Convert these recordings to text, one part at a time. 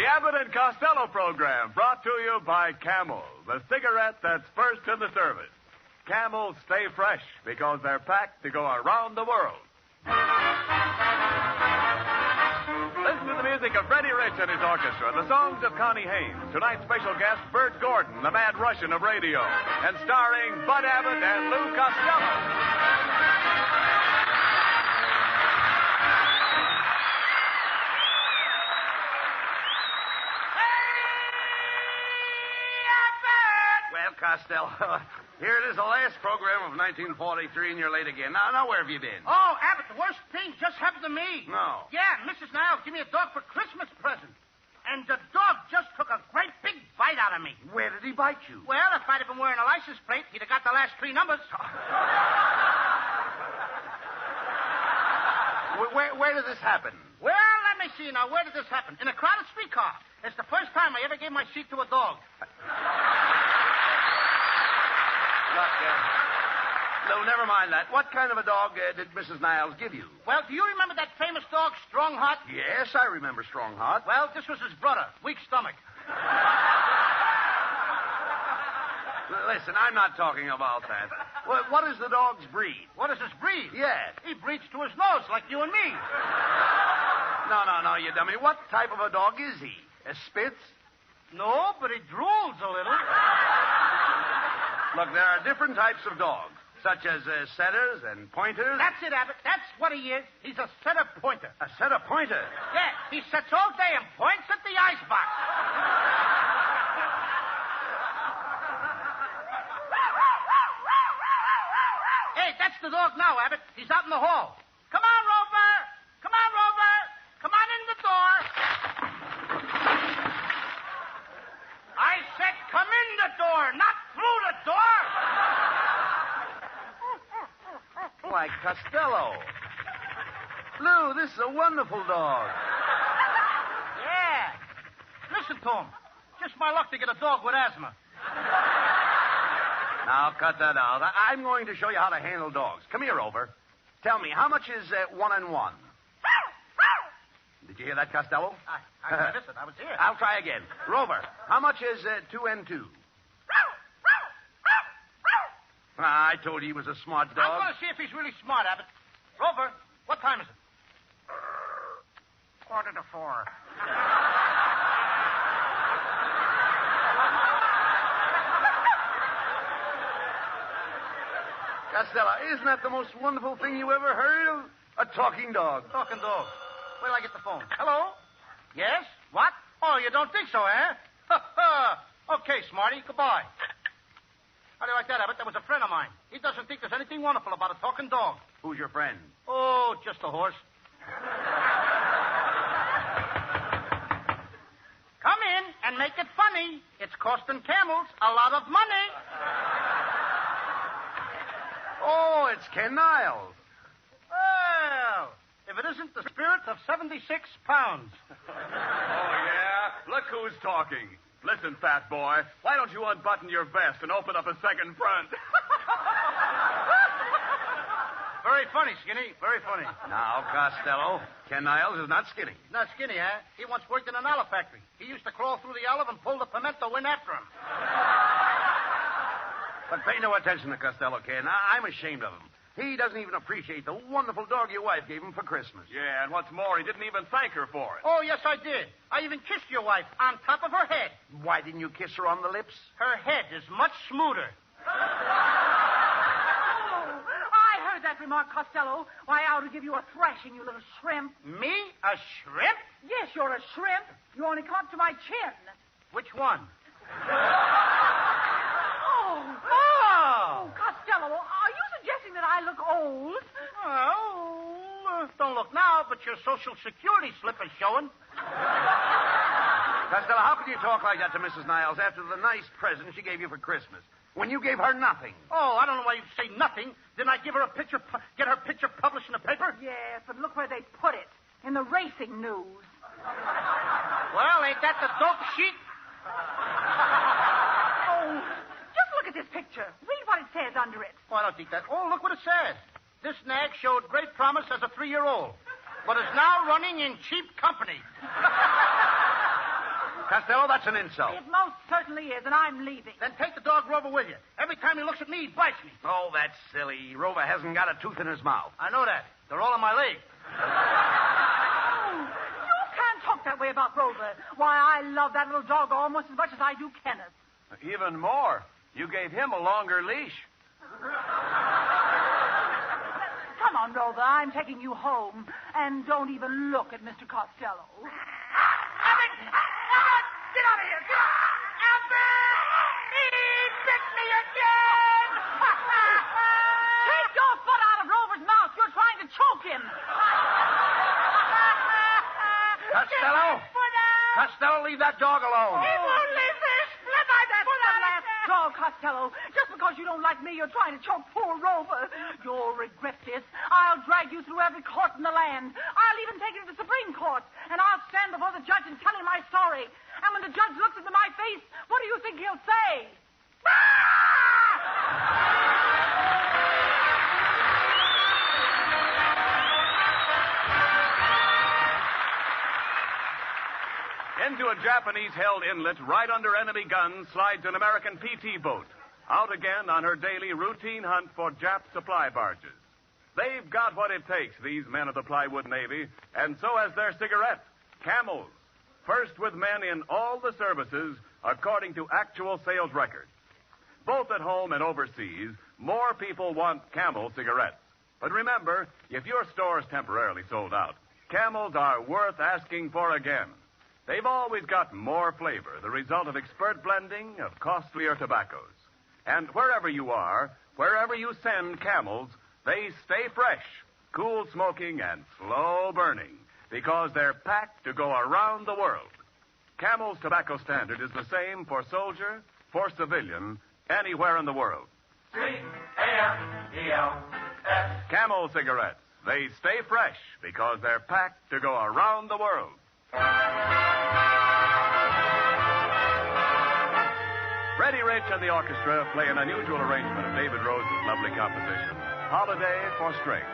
The Abbott and Costello program brought to you by Camel, the cigarette that's first in the service. Camels stay fresh because they're packed to go around the world. Listen to the music of Freddie Rich and his orchestra, the songs of Connie Haynes, tonight's special guest, Bert Gordon, the mad Russian of radio, and starring Bud Abbott and Lou Costello. Costello, here it is, the last program of 1943, and you're late again. Now, where have you been? Oh, Abbott, the worst thing just happened to me. No. Yeah, Mrs. Niles gave me a dog for Christmas present. And the dog just took a great big bite out of me. Where did he bite you? Well, if I'd have been wearing a license plate, he'd have got the last three numbers. Where did this happen? Well, let me see now. Where did this happen? In a crowded streetcar. It's the first time I ever gave my seat to a dog. Look, Lou, never mind that. What kind of a dog did Mrs. Niles give you? Well, do you remember that famous dog, Strong Heart? Yes, I remember Strong Heart. Well, this was his brother, Weak Stomach. Listen, I'm not talking about that. What is the dog's breed? What is his breed? Yes. He breeds to his nose, like you and me. No, you dummy. What type of a dog is he? A Spitz? No, but he drools a little. Look, there are different types of dogs, such as setters and pointers. That's it, Abbott. That's what he is. He's a setter pointer. A setter pointer? Yeah, he sits all day and points at the icebox. Hey, that's the dog now, Abbott. He's out in the hall. Come on, Rover. Come on, Rover. Come on in the door. I said come in the door, not through the door. Why, Costello. Lou, this is a wonderful dog. Yeah. Listen to him. Just my luck to get a dog with asthma. Now, cut that out. I'm going to show you how to handle dogs. Come here, Rover. Tell me, how much is 1 and 1? Did you hear that, Costello? I missed it. I was here. I'll try again. Rover, how much is 2 and 2? I told you he was a smart dog. I'm going to see if he's really smart, Abbott. Rover, what time is it? 3:45. Costello, isn't that the most wonderful thing you ever heard of? A talking dog. Talking dog. Wait till I get the phone. Hello? Yes? What? Oh, you don't think so, eh? Okay, Smarty. Goodbye. How do you like that, Abbott? That was a friend of mine. He doesn't think there's anything wonderful about a talking dog. Who's your friend? Oh, just a horse. Come in and make it funny. It's costing camels a lot of money. Oh, it's Ken Niles. Well, if it isn't the spirit of 76 pounds. Oh, yeah? Look who's talking. Listen, fat boy, why don't you unbutton your vest and open up a second front? Very funny, Skinny. Very funny. Now, Costello, Ken Niles is not skinny. Not Skinny, huh? He once worked in an olive factory. He used to crawl through the olive and pull the pimento in after him. But pay no attention to Costello, Ken. I'm ashamed of him. He doesn't even appreciate the wonderful dog your wife gave him for Christmas. Yeah, and what's more, he didn't even thank her for it. Oh, yes, I did. I even kissed your wife on top of her head. Why didn't you kiss her on the lips? Her head is much smoother. I heard that remark, Costello. Why, I ought to give you a thrashing, you little shrimp. Me? A shrimp? Yes, you're a shrimp. You only come up to my chin. Which one? Oh, Costello, are you suggesting that I look old? Well, don't look now, but your Social Security slip is showing. Costello, how could you talk like that to Mrs. Niles after the nice present she gave you for Christmas, when you gave her nothing? Oh, I don't know why you say nothing. Didn't I give her a picture, get her picture published in the paper? Yes, but look where they put it. In the racing news. Well, ain't that the dope sheet? Oh, just look at this picture. Read what it says under it. Oh, I don't think that. Oh, look what it says. This nag showed great promise as a 3-year-old, but is now running in cheap company. Costello, that's an insult. It most certainly is, and I'm leaving. Then take the dog Rover with you. Every time he looks at me, he bites me. Oh, that's silly. Rover hasn't got a tooth in his mouth. I know that. They're all on my leg. You can't talk that way about Rover. Why, I love that little dog almost as much as I do Kenneth. Even more. You gave him a longer leash. Come on, Rover. I'm taking you home. And don't even look at Mr. Costello. Abbott! Abbott! Get out of here! Get out! Abbott! He bit me again! Take your foot out of Rover's mouth. You're trying to choke him. Costello! Costello, leave that dog alone. He won't leave this. Let my that Put the last straw, Costello. Just because you don't like me, you're trying to choke poor Rover. You'll regret this. I'll drag you through every court in the land. I'll even take you to the Supreme Court. And I'll stand before the judge and tell him my story. And when the judge looks into my face, what do you think he'll say? Into a Japanese-held inlet right under enemy guns slides an American PT boat. Out again on her daily routine hunt for Jap supply barges. They've got what it takes, these men of the plywood Navy, and so has their cigarette, Camels. First with men in all the services, according to actual sales records. Both at home and overseas, more people want Camel cigarettes. But remember, if your store's temporarily sold out, Camels are worth asking for again. They've always got more flavor, the result of expert blending of costlier tobaccos. And wherever you are, wherever you send Camels, they stay fresh, cool smoking and slow burning, because they're packed to go around the world. Camel's tobacco standard is the same for soldier, for civilian, anywhere in the world. C-A-M-E-L-S. Camel cigarettes. They stay fresh because they're packed to go around the world. Freddie Rich and the orchestra play an unusual arrangement of David Rose's lovely composition, Holiday for Strings.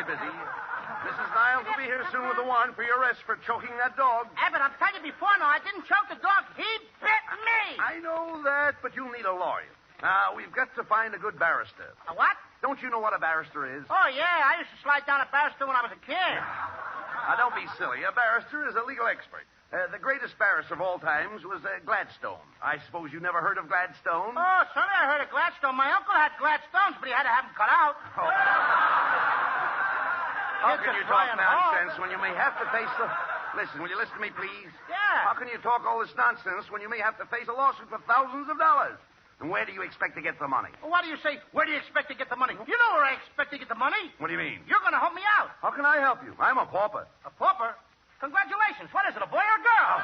Mrs. Niles will be here soon with a warrant for your arrest for choking that dog. Abbott, I've told you before now, I didn't choke the dog. He bit me. I know that, but you'll need a lawyer. Now, we've got to find a good barrister. A what? Don't you know what a barrister is? Oh, yeah, I used to slide down a barrister when I was a kid. Now, don't be silly. A barrister is a legal expert. The greatest barrister of all times was Gladstone. I suppose you never heard of Gladstone? Oh, certainly I heard of Gladstone. My uncle had Gladstones, but he had to have them cut out. Oh. How can you talk nonsense when you may have to face the... Listen, will you listen to me, please? Yeah. How can you talk all this nonsense when you may have to face a lawsuit for thousands of dollars? And where do you expect to get the money? Well, what do you say? Where do you expect to get the money? You know where I expect to get the money. What do you mean? You're going to help me out. How can I help you? I'm a pauper. A pauper? Congratulations. What is it, a boy or a girl?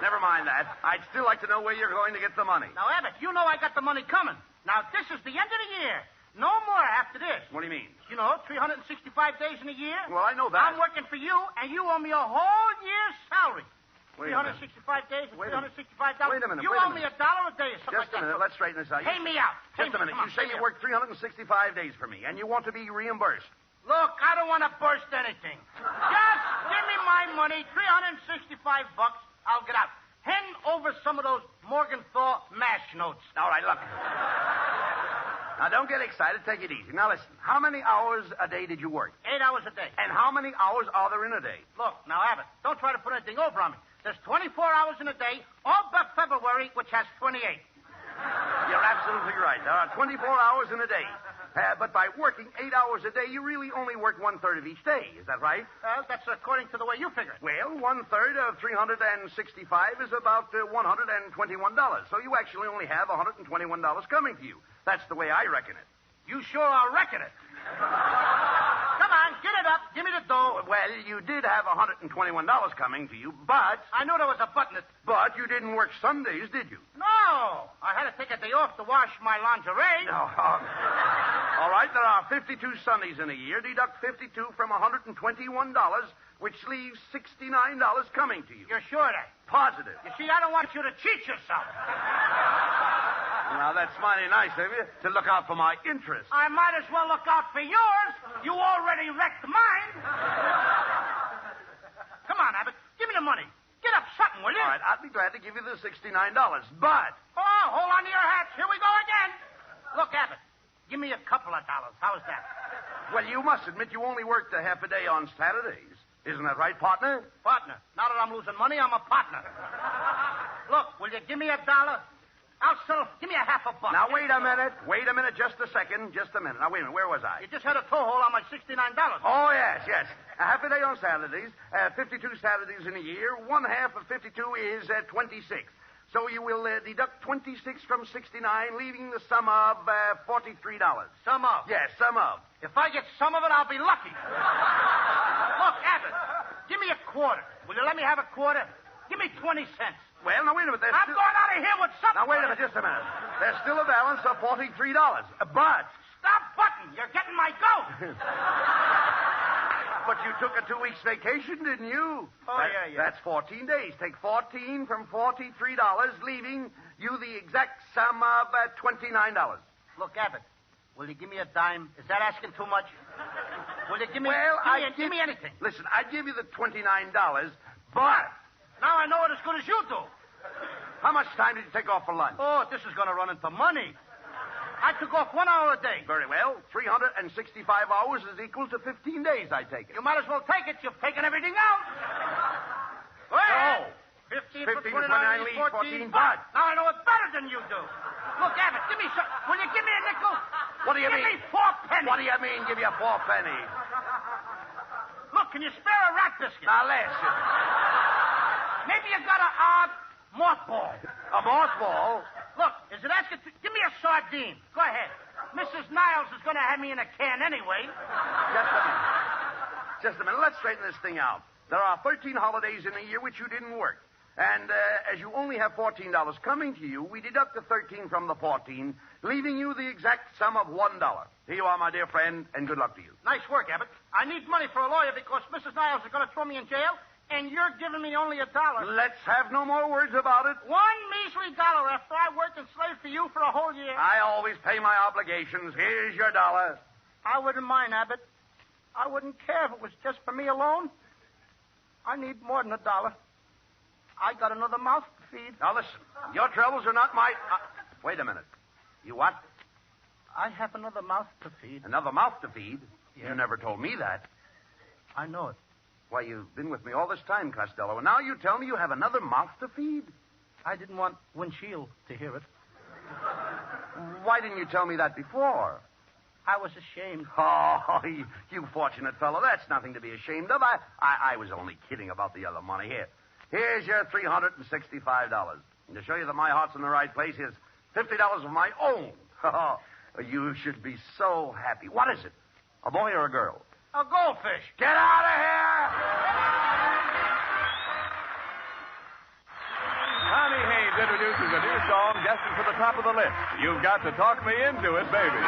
Never mind that. I'd still like to know where you're going to get the money. Now, Abbott, you know I got the money coming. Now, this is the end of the year. No more after this. What do you mean? You know, 365 days in a year. Well, I know that. I'm working for you, and you owe me a whole year's salary. Wait a minute. 365 days, Wait a minute. $365. Wait a minute. You owe me $1 a day or something Just like a minute. that. Let's straighten this out. Pay me out. Just a minute. You say you work 365 days for me, and you want to be reimbursed. Look, I don't want to burst anything. Just give me my money, $365. I'll get out. Hand over some of those Morgenthau MASH notes. All right, look. Now, don't get excited. Take it easy. Now, listen. How many hours a day did you work? 8 hours a day. And how many hours are there in a day? Look, now, Abbott, don't try to put anything over on me. There's 24 hours in a day, all but February, which has 28. You're absolutely right. There are 24 hours in a day. But by working 8 hours a day, you really only work 1/3 of each day. Is that right? Well, that's according to the way you figure it. Well, 1/3 of 365 is about $121. So you actually only have $121 coming to you. That's the way I reckon it. You sure are wrecking it. Come on, get it up. Give me the dough. Well, you did have $121 coming to you, but... I knew there was a button that... But you didn't work Sundays, did you? No. I had to take a day off to wash my lingerie. No. All right, there are 52 Sundays in a year. Deduct 52 from $121, which leaves $69 coming to you. You're sure of that? Positive. You see, I don't want you to cheat yourself. Now, that's mighty nice of you to look out for my interests. I might as well look out for yours. You already wrecked mine. Come on, Abbott. Give me the money. Get up something, will you? All right, I'd be glad to give you the $69, but... Oh, hold on to your hats. Here we go again. Look, Abbott, give me a couple of dollars. How's that? Well, you must admit you only worked a half a day on Saturdays. Isn't that right, partner? Partner. Now that I'm losing money, I'm a partner. Look, will you give me $1? I'll settle. Give me $50. Now, wait a minute. Wait a minute. Just a second. Just a minute. Now, wait a minute. Where was I? You just had a toe hole on my $69. Oh, yes, yes. A half a day on Saturdays, 52 Saturdays in a year. 1/2 of 52 is 26. So you will deduct 26 from 69, leaving the sum of $43. Sum of? Yes, sum of. If I get some of it, I'll be lucky. Look, Abbott, give me a quarter. Will you let me have a quarter? Give me 20 cents. Well, now, wait a minute. I'm going out of here with something. Now, wait a minute. Just a minute. There's still a balance of $43. But... Stop button. You're getting my goat. But you took a 2 weeks vacation, didn't you? Oh, yeah. That's 14 days. Take 14 from $43, leaving you the exact sum of $29. Look, Abbott, will you give me a dime? Is that asking too much? Will you give me... Well, give me anything. Listen, I'd give you the $29, but... Now I know it as good as you do. How much time did you take off for lunch? Oh, this is going to run into money. I took off 1 hour a day. Very well. 365 hours is equal to 15 days, I take it. You might as well take it. You've taken everything out. Go ahead. 15 for 29 leaves 14. But now I know it better than you do. Look, Abbott, give me some. Will you give me a nickel? What do you mean? Give me 4 pennies. What do you mean, give you 4 pennies? Look, can you spare a rat biscuit? Now, listen. Maybe you got a mothball. A mothball? Look, is it asking... Give me a sardine. Go ahead. Mrs. Niles is going to have me in a can anyway. Just a minute. Let's straighten this thing out. There are 13 holidays in a year which you didn't work. And as you only have $14 coming to you, we deduct the 13 from the 14, leaving you the exact sum of $1. Here you are, my dear friend, and good luck to you. Nice work, Abbott. I need money for a lawyer because Mrs. Niles is going to throw me in jail, and you're giving me only $1. Let's have no more words about it. $1 measly after I worked and slaved for you for a whole year. I always pay my obligations. Here's your $1. I wouldn't mind, Abbott. I wouldn't care if it was just for me alone. I need more than $1. I got another mouth to feed. Now, listen. Your troubles are not my... wait a minute. You what? I have another mouth to feed. Another mouth to feed? Yeah. You never told me that. I know it. Why, you've been with me all this time, Costello, and now you tell me you have another mouth to feed? I didn't want Windshield to hear it. Why didn't you tell me that before? I was ashamed. Oh, you fortunate fellow. That's nothing to be ashamed of. I was only kidding about the other money. Here's your $365. And to show you that my heart's in the right place, here's $50 of my own. You should be so happy. What is it? A boy or a girl? A goldfish. Get out of here! Connie Haynes introduces a new song destined for the top of the list. You've got to talk me into it, baby.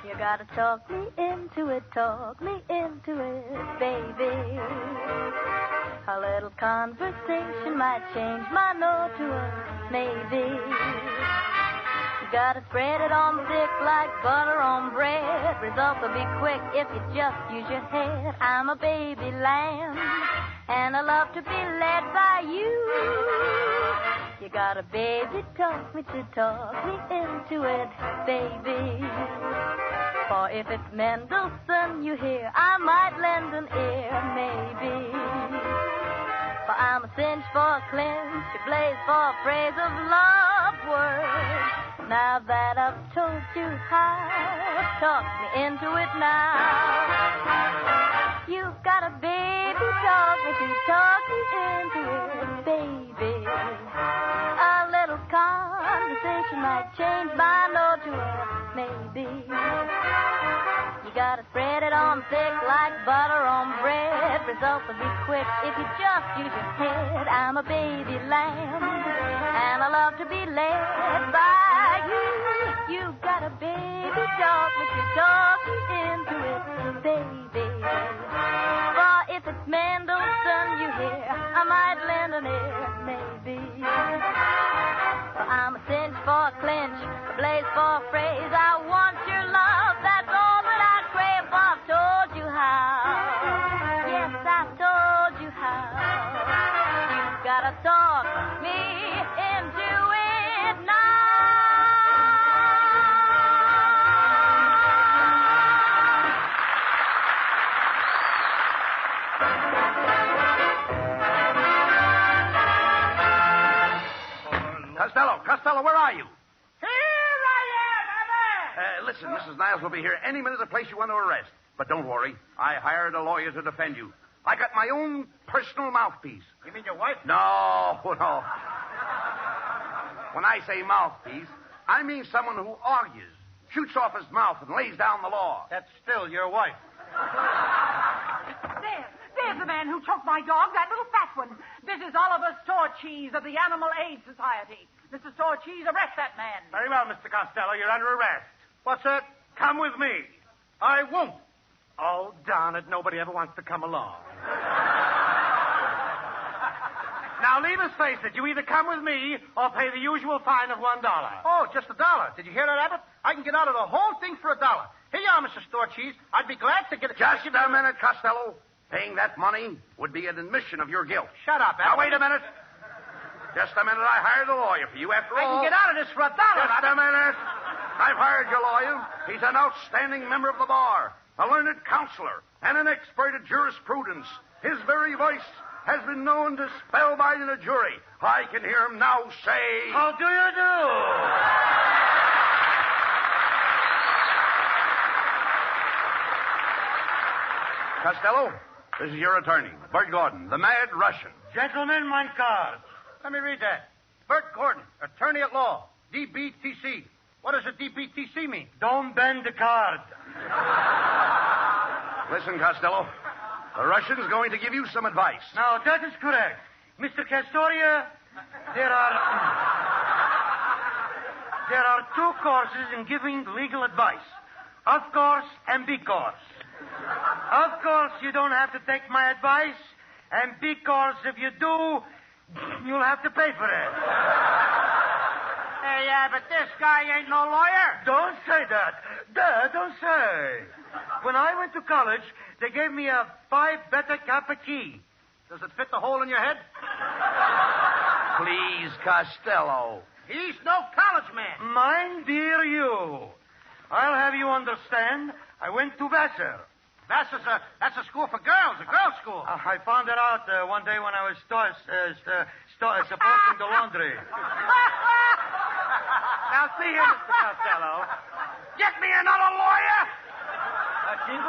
You gotta talk me into it, baby. A little conversation might change my no to a maybe. You gotta spread it on thick like butter on bread. Results will be quick if you just use your head. I'm a baby lamb, and I love to be led by you. You gotta baby talk me into it, baby. For if it's Mendelssohn you hear, I might lend an ear, maybe. For I'm a cinch for a clinch, a blaze for a phrase of love words. Now that I've told you how, talk me into it now. You've got a baby, talk me into it, baby. A little conversation might change my no to a maybe. You gotta spread it on thick like butter on bread. Results will be quick if you just use your head. I'm a baby lamb, and I love to be led by you. You got a baby dog, but you talk me into it, baby. For if it's Mendelssohn you hear, I might lend an ear, maybe. For I'm a cinch for a clinch, a blaze for a phrase. I want your love, that's all that I crave. I've told you how. Yes, I've told you how. You've gotta talk me into it now. Costello, where are you? Here I am, Abbott! Listen, Mrs. Niles will be here any minute to place you under arrest. But don't worry. I hired a lawyer to defend you. I got my own personal mouthpiece. You mean your wife? No. When I say mouthpiece, I mean someone who argues, shoots off his mouth, and lays down the law. That's still your wife. There's the man who choked my dog, that little fat one. This is Oliver Storecheese of the Animal Aid Society. Mr. Storecheese, arrest that man. Very well, Mr. Costello. You're under arrest. What's that? Come with me. I won't. Oh, darn it. Nobody ever wants to come along. Now, leave us face it. You either come with me or pay the usual fine of $1. Oh, just $1. Did you hear that, Abbott? I can get out of the whole thing for $1. Here you are, Mr. Storecheese. I'd be glad to get it. Just a minute, Costello. Paying that money would be an admission of your guilt. Shut up, Abbott. Now, wait a minute. Just a minute. I hired a lawyer for you, after all. I can get out of this for $1. Just a minute. I've hired your lawyer. He's an outstanding member of the bar, a learned counselor, and an expert at jurisprudence. His very voice has been known to spellbind in a jury. I can hear him now say... How do you do? Costello, this is your attorney, Bert Gordon, the Mad Russian. Gentlemen, my card. Let me read that. Bert Gordon, attorney at law, DBTC. What does a DBTC mean? Don't bend the card. Listen, Costello, the Russian's going to give you some advice. Now, that is correct. Mr. Castoria, there are two courses in giving legal advice. Of course and B course. Of course, you don't have to take my advice. And B course, if you do, you'll have to pay for it. Hey, yeah, but this guy ain't no lawyer. Don't say that. Dad, don't say. When I went to college, they gave me a 5 beta kappa key. Does it fit the hole in your head? Please, Costello. He's no college man. Mind dear you. I'll have you understand. I went to Vassar. That's a school for girls, a girls' school. I found it out one day when I was supporting the laundry. Now, see here, Mr. Costello. Get me another lawyer. That's $1.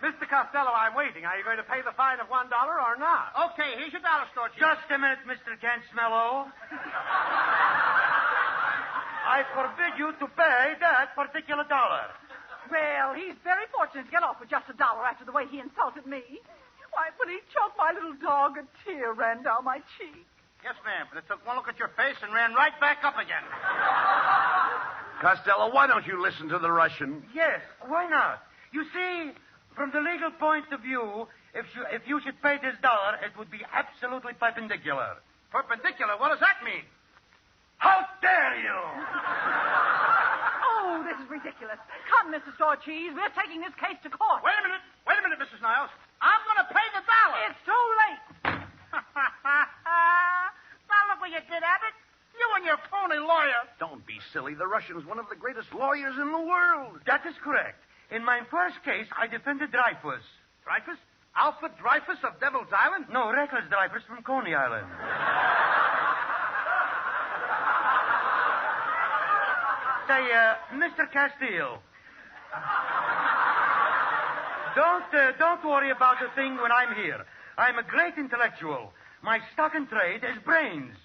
Mr. Costello, I'm waiting. Are you going to pay the fine of $1 or not? Okay, here's your dollar store. Just a minute, Mr. Cansmello. I forbid you to pay that particular $1. Well, he's very fortunate to get off with just $1 after the way he insulted me. Why, when he choked my little dog, a tear ran down my cheek. Yes, ma'am, but it took one look at your face and ran right back up again. Costello, why don't you listen to the Russian? Yes, why not? You see, from the legal point of view, if you should pay this dollar, it would be absolutely perpendicular. Perpendicular? What does that mean? How dare you! Oh, this is ridiculous. Come, Mr. Store Cheese. We're taking this case to court. Wait a minute, Mrs. Niles. I'm going to pay the dollar. It's too late. Now look what you did, Abbott. You and your phony lawyer. Don't be silly. The Russian's one of the greatest lawyers in the world. That is correct. In my first case, I defended Dreyfus. Dreyfus? Alfred Dreyfus of Devil's Island? No, reckless Dreyfus from Coney Island. Say, Mr. Castile. Don't worry about a thing when I'm here. I'm a great intellectual. My stock in trade is brains.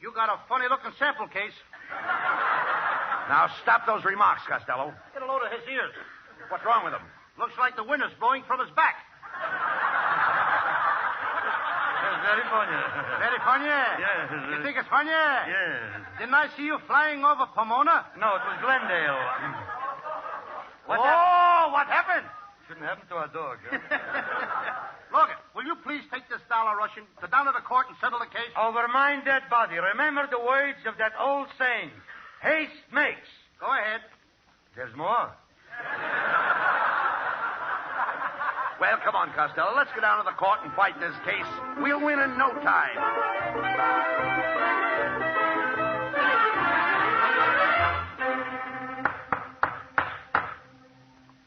You got a funny-looking sample case. Now, stop those remarks, Costello. Get a load of his ears. What's wrong with him? Looks like the wind is blowing from his back. It's very funny. Very funny? Yes. You think it's funny? Yes. Didn't I see you flying over Pomona? No, it was Glendale. What happened? Shouldn't happen to our dog. Huh? Look, will you please take this dollar, Russian, go down to the court and settle the case? Over my dead body, remember the words of that old saying, haste makes. Go ahead. There's more. Well, come on, Costello. Let's go down to the court and fight this case. We'll win in no time.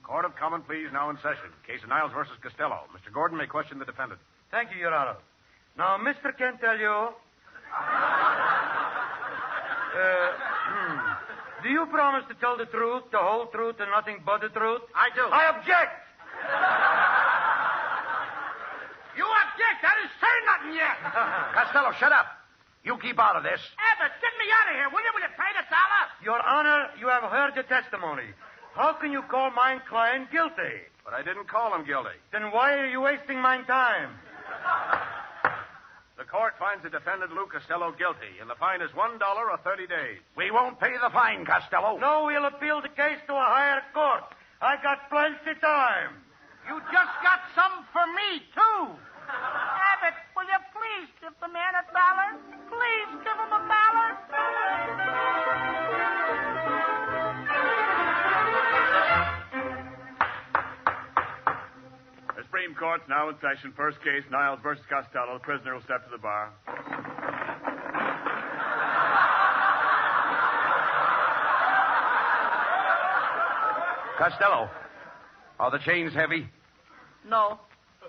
Court of Common Pleas now in session. Case of Niles versus Costello. Mr. Gordon may question the defendant. Thank you, Your Honor. Now, Mr. Cantelio. Do you promise to tell the truth, the whole truth, and nothing but the truth? I do. I object! You object? I didn't say nothing yet. Costello, shut up. You keep out of this. Abbott, get me out of here, will you? Will you pay the dollar? Your Honor, you have heard the testimony. How can you call my client guilty? But I didn't call him guilty. Then why are you wasting my time? The court finds the defendant, Lou Costello, guilty, and the fine is $1 or 30 days. We won't pay the fine, Costello. No, we'll appeal the case to a higher court. I got plenty time. You just got some for me, too. Abbott, will you please give the man $1? Please give him $1. The Supreme Court's now in session. First case, Niles versus Costello. The prisoner will step to the bar. Costello, are the chains heavy? No.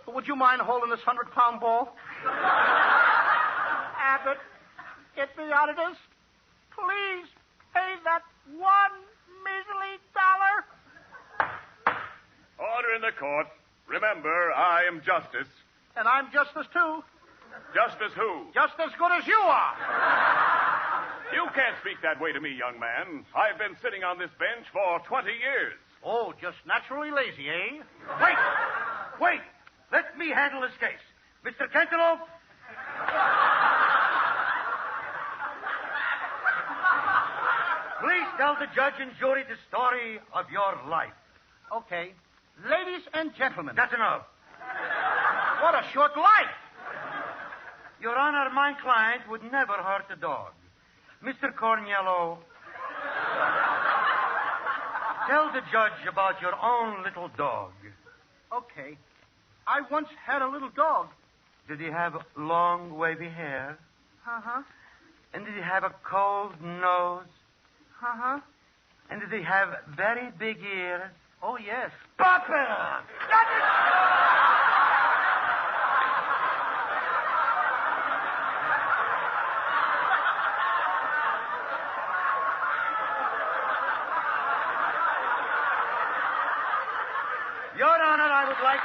But would you mind holding this 100-pound ball? Abbott, get me out of this. Please pay that one measly $1. Order in the court. Remember, I am justice. And I'm justice, too. Justice who? Just as good as you are. You can't speak that way to me, young man. I've been sitting on this bench for 20 years. Oh, just naturally lazy, eh? Wait. Let me handle this case. Mr. Cantaloupe. Please tell the judge and jury the story of your life. Okay. Ladies and gentlemen. That's enough. What a short life. Your Honor, my client would never hurt a dog. Mr. Corniello, tell the judge about your own little dog. Okay. I once had a little dog. Did he have long, wavy hair? Uh-huh. And did he have a cold nose? Uh-huh. And did he have very big ears? Oh, yes. Papa! Your Honor, I would like...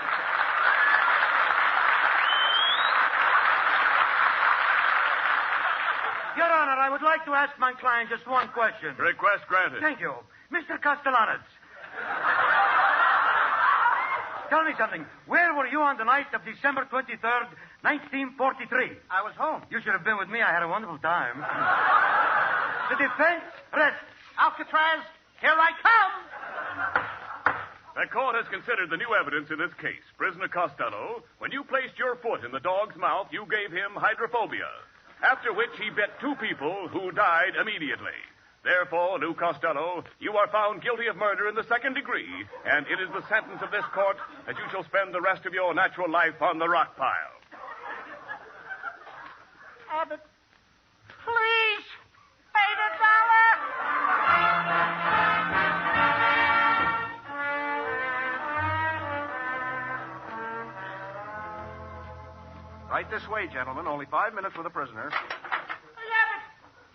Your Honor, I would like to ask my client just one question. Request granted. Thank you. Mr. Castellanets. Tell me something. Where were you on the night of December 23rd, 1943? I was home. You should have been with me. I had a wonderful time. The defense rests. Alcatraz, here I come. The court has considered the new evidence in this case. Prisoner Costello, when you placed your foot in the dog's mouth, you gave him hydrophobia, after which he bit two people who died immediately. Therefore, Lou Costello, you are found guilty of murder in the second degree, and it is the sentence of this court that you shall spend the rest of your natural life on the rock pile. Abbott, please, pay the dollar. Right this way, gentlemen. Only 5 minutes with a prisoner. Abbott,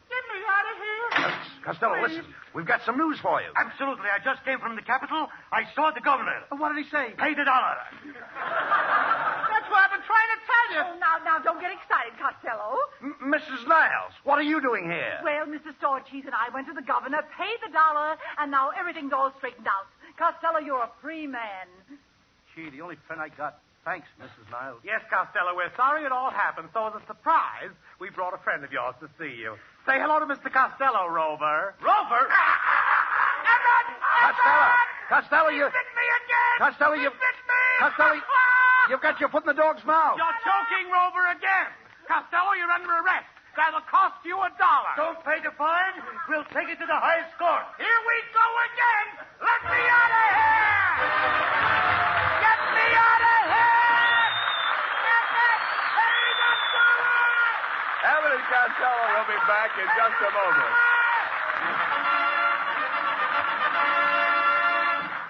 get me out of here. Costello, listen. We've got some news for you. Absolutely. I just came from the capital. I saw the governor. What did he say? Paid $1. That's what I've been trying to tell you. Oh, now, don't get excited, Costello. Mrs. Niles, what are you doing here? Well, Mr. Storcheese and I went to the governor, paid the $1, and now everything's all straightened out. Costello, you're a free man. Gee, the only friend I got. Thanks, Mrs. Niles. Yes, Costello, we're sorry it all happened, so as a surprise, we brought a friend of yours to see you. Say hello to Mr. Costello, Rover. Rover? Abbott! Costello, you... Bit me again! Costello, you... Bit me! Costello, you've got your foot in the dog's mouth. You're choking Rover again. Costello, you're under arrest. That'll cost you $1. Don't pay the fine. We'll take it to the highest court. Here we go again! Let me out of here! Get me out of here! Abbott! Pay the dollar! Abbott and Costello will be back in just a moment.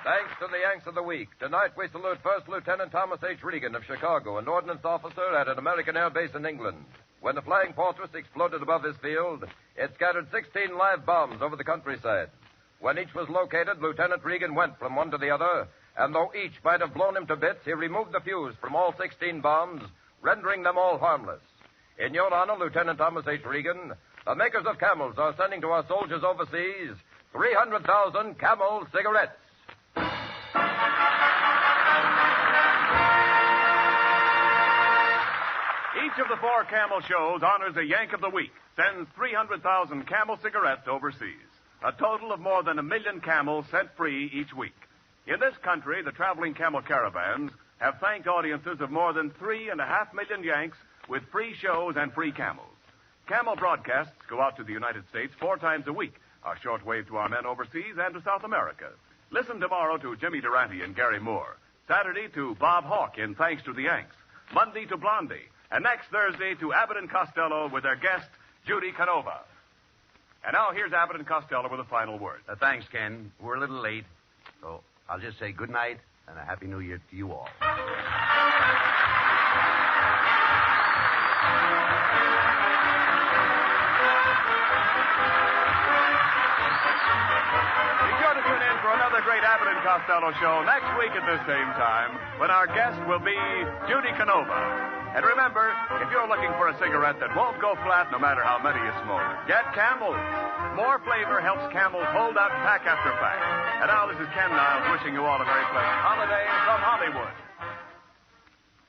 Thanks to the Yanks of the Week. Tonight we salute First Lieutenant Thomas H. Regan of Chicago, an ordnance officer at an American air base in England. When the flying fortress exploded above his field, it scattered 16 live bombs over the countryside. When each was located, Lieutenant Regan went from one to the other, and though each might have blown him to bits, he removed the fuse from all 16 bombs, rendering them all harmless. In your honor, Lieutenant Thomas H. Regan, the makers of Camels are sending to our soldiers overseas 300,000 Camel cigarettes. Each of the 4 Camel shows honors a Yank of the Week, sends 300,000 Camel cigarettes overseas. A total of more than 1 million camels sent free each week. In this country, the traveling camel caravans have thanked audiences of more than 3.5 million Yanks with free shows and free camels. Camel broadcasts go out to the United States 4 times a week, are shortwave to our men overseas and to South America. Listen tomorrow to Jimmy Durante and Gary Moore. Saturday to Bob Hawke in Thanks to the Yanks. Monday to Blondie. And next Thursday to Abbott and Costello with their guest, Judy Canova. And now here's Abbott and Costello with a final word. Thanks, Ken. We're a little late, so I'll just say good night and a Happy New Year to you all. Be sure to tune in for another great Abbott and Costello show next week at this same time, when our guest will be Judy Canova. And remember, if you're looking for a cigarette that won't go flat no matter how many you smoke, get Camels. More flavor helps Camels hold up pack after pack. And now this is Ken Niles wishing you all a very pleasant holiday from Hollywood.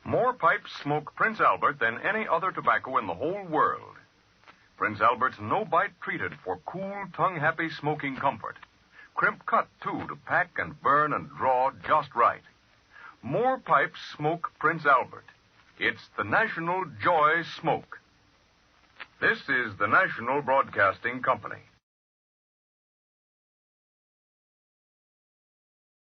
More pipes smoke Prince Albert than any other tobacco in the whole world. Prince Albert's no-bite treated for cool, tongue-happy smoking comfort. Crimp cut, too, to pack and burn and draw just right. More pipes smoke Prince Albert. It's the National Joy Smoke. This is the National Broadcasting Company.